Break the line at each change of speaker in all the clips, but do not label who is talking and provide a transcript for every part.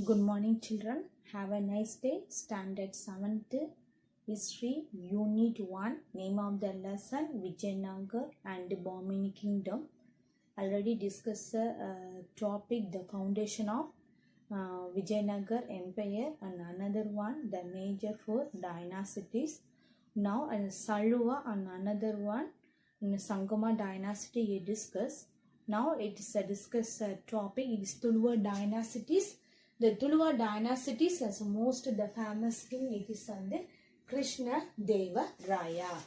Good morning, children. Have a nice day. Standard 7th History, Unit 1. Name of the lesson Vijayanagar and Bahmani Kingdom. Already discussed the topic, the foundation of Vijayanagar Empire, and another one, the major four dynasties. Now, Saluva and another one, Sangama dynasty, we discuss. Now, it is a discuss topic, it is Tuluva dynasties. The Tuluva dynasties as most the famous king, it is on the Krishna Deva Raya.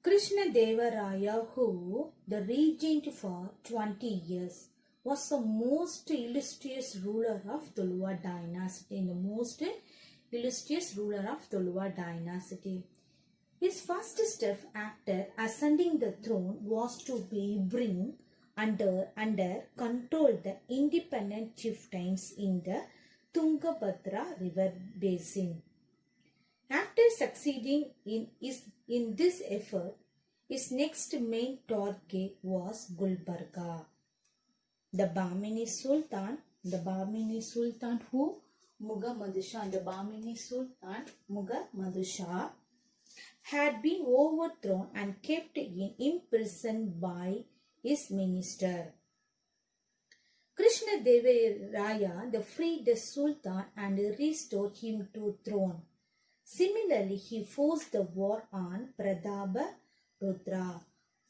Krishna Deva Raya, who the regent for 20 years, was the most illustrious ruler of Tuluva dynasty. The most illustrious ruler of Tuluva dynasty. His first step after ascending the throne was to bring under control the independent chieftains in the Tungabhadra river basin. After succeeding in this effort, his next main target was Gulbarga. The Bahmani Sultan who Muhammad Shah, the Bahmani Sultan Muhammad Shah had been overthrown and kept imprisoned by his minister. Krishna Deva Raya freed the Sultan and restored him to throne. Similarly, he forced the war on Pratapa Rudra.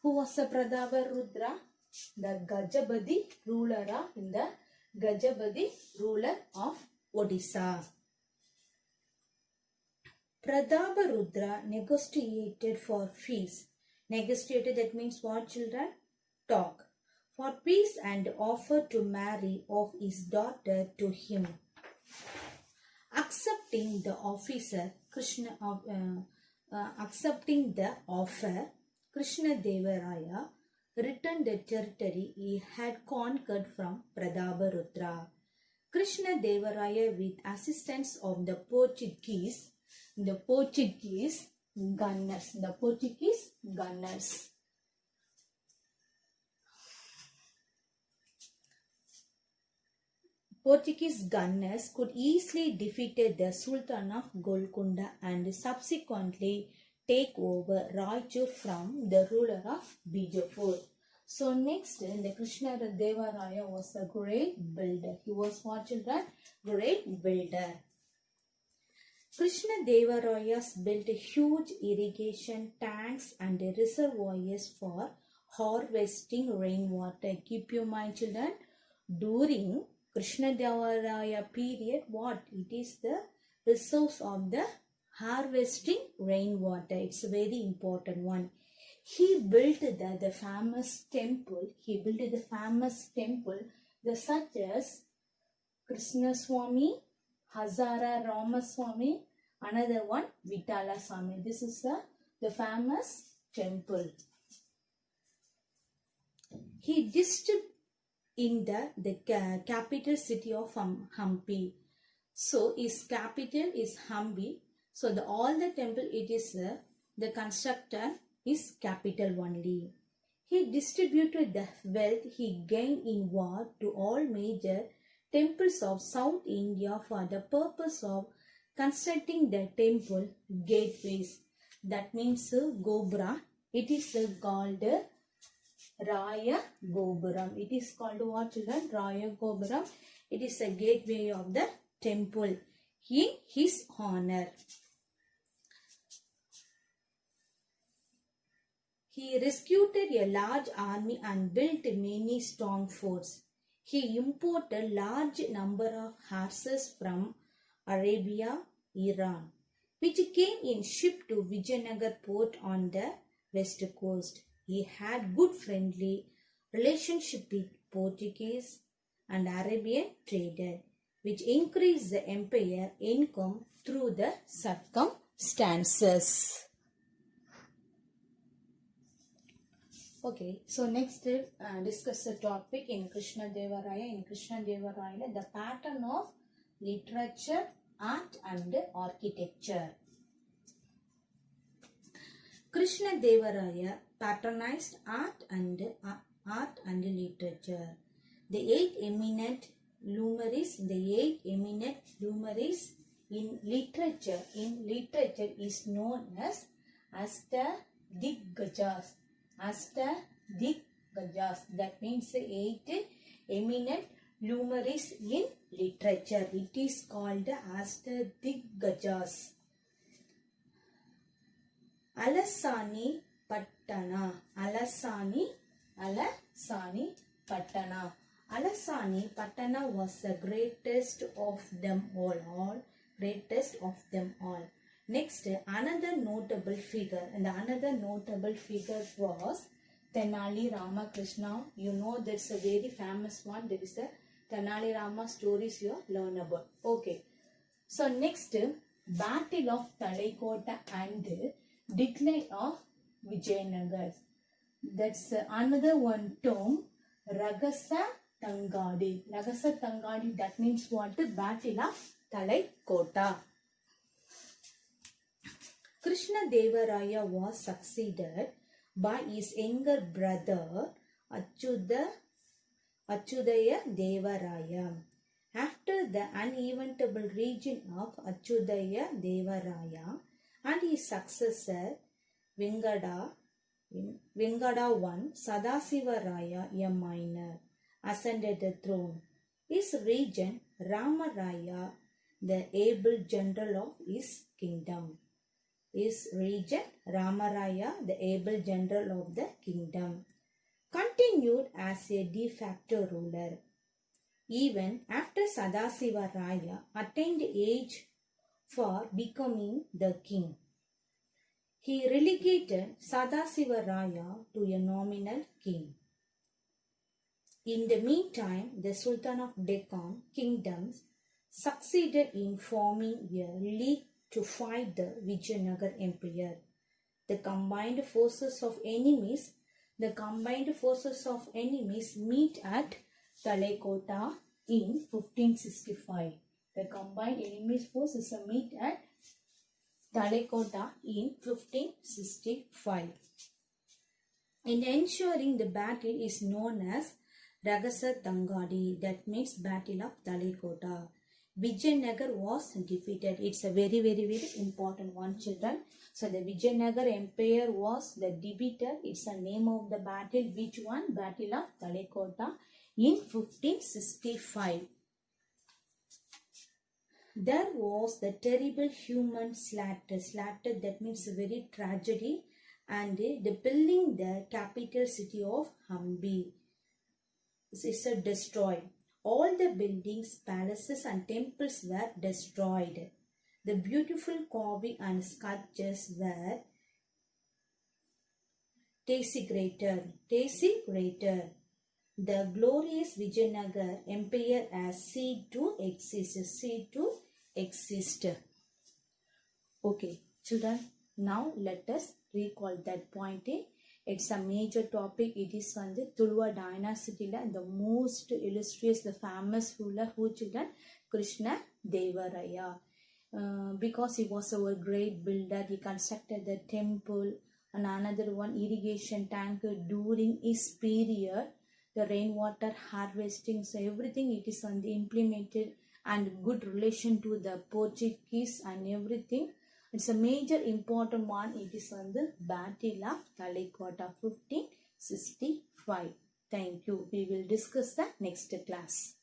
Who was the Pratapa Rudra? The Gajapati ruler of Odisha. Pratapa Rudra negotiated for peace. Negotiated, that means what, children? Talk. For peace and offered to marry off his daughter to him. Accepting the offer, Krishna Deva Raya returned the territory he had conquered from Pratapa Rudra. Krishna Deva Raya, with assistance of the Portuguese gunners could easily defeat the Sultan of Golconda and subsequently take over Raichur from the ruler of Bijapur. So next, the Krishna Deva Raya was a great builder. He was what, children? Great builder. Krishna Deva Raya built huge irrigation tanks and reservoirs for harvesting rainwater. Keep your mind, children. During Krishna Deva Raya period, what? It is the resource of the harvesting rainwater. It's a very important one. He built the famous temple. Such as Krishna Swami, Hazara Ramaswamy, another one Vitala Swami. This is the famous temple. He distributed in the capital city of Hampi. So his capital is Hampi. So all the temple, it is the constructor is capital only. He distributed the wealth he gained in war to all major temples of South India for the purpose of constructing the temple gateways. That means Gobra. It is called Raya Gopuram. It is called what, children? Raya Gopuram. It is a gateway of the temple in his honor. He rescued a large army and built many strong forts. He imported large number of horses from Arabia, Iran, which came in ship to Vijayanagar port on the west coast. He had good friendly relationship with Portuguese and Arabian traders, which increased the empire income through the circumstances. Okay, so next discuss the topic in Krishna Deva Raya. In Krishna Deva Raya, the pattern of literature, art and architecture. Krishna Deva Raya patronized art and literature. The eight eminent luminaries in literature is known as Ashtadiggajas. That means the eight eminent luminaries in literature. It is called Ashtadiggajas. Alasani Pattana. Alasani Pattana was the greatest of them all. Next, another notable figure was Tenali Ramakrishna. You know that's a very famous one. There is a Tenali Rama stories you learn about. Okay. So next, Battle of Talaikota and Decline of Vijayanagar. That's another one term. Ragasa Tangadi. That means what? Battle of Talaikota. Krishna Devaraya was succeeded by his younger brother Achyudaya Devaraya. After the uneventful reign of Achyudaya Devaraya and his successor Vengada I, Sadasiva Raya, a minor, ascended the throne. His regent Ramaraya, the able general of his kingdom. Continued as a de facto ruler. Even after Sadasiva Raya attained age for becoming the king, he relegated Sadasiva Raya to a nominal king. In the meantime, the Sultan of Deccan kingdoms succeeded in forming a league to fight the Vijayanagar Empire. The combined forces of enemies meet at Talaikota in 1565. The combined enemies forces meet at Talaikota in 1565. In ensuring the battle is known as Ragasa Tangadi, that means Battle of Talaikota. Vijayanagar was defeated. It's a very, very, very important one, children. So the Vijayanagar Empire was the defeated. It's the name of the battle. Which one? Battle of Talaikota in 1565. There was the terrible human slaughter. That means a very tragedy. And the building the capital city of Hampi is destroyed. All the buildings, palaces and temples were destroyed. The beautiful carving and sculptures were desecrated. The glorious Vijayanagar Empire has ceased to exist. Okay, children, now let us recall that point. It's a major topic. It is on the Tuluva dynasty and the most illustrious, the famous ruler who, children? Krishna Devaraya. Because he was a great builder, he constructed the temple and another one irrigation tank during his period, the rainwater harvesting. So everything it is on the implemented and good relation to the Portuguese and everything. It's a major important one. It is on the Battle of Talaikota 1565. Thank you. We will discuss the next class.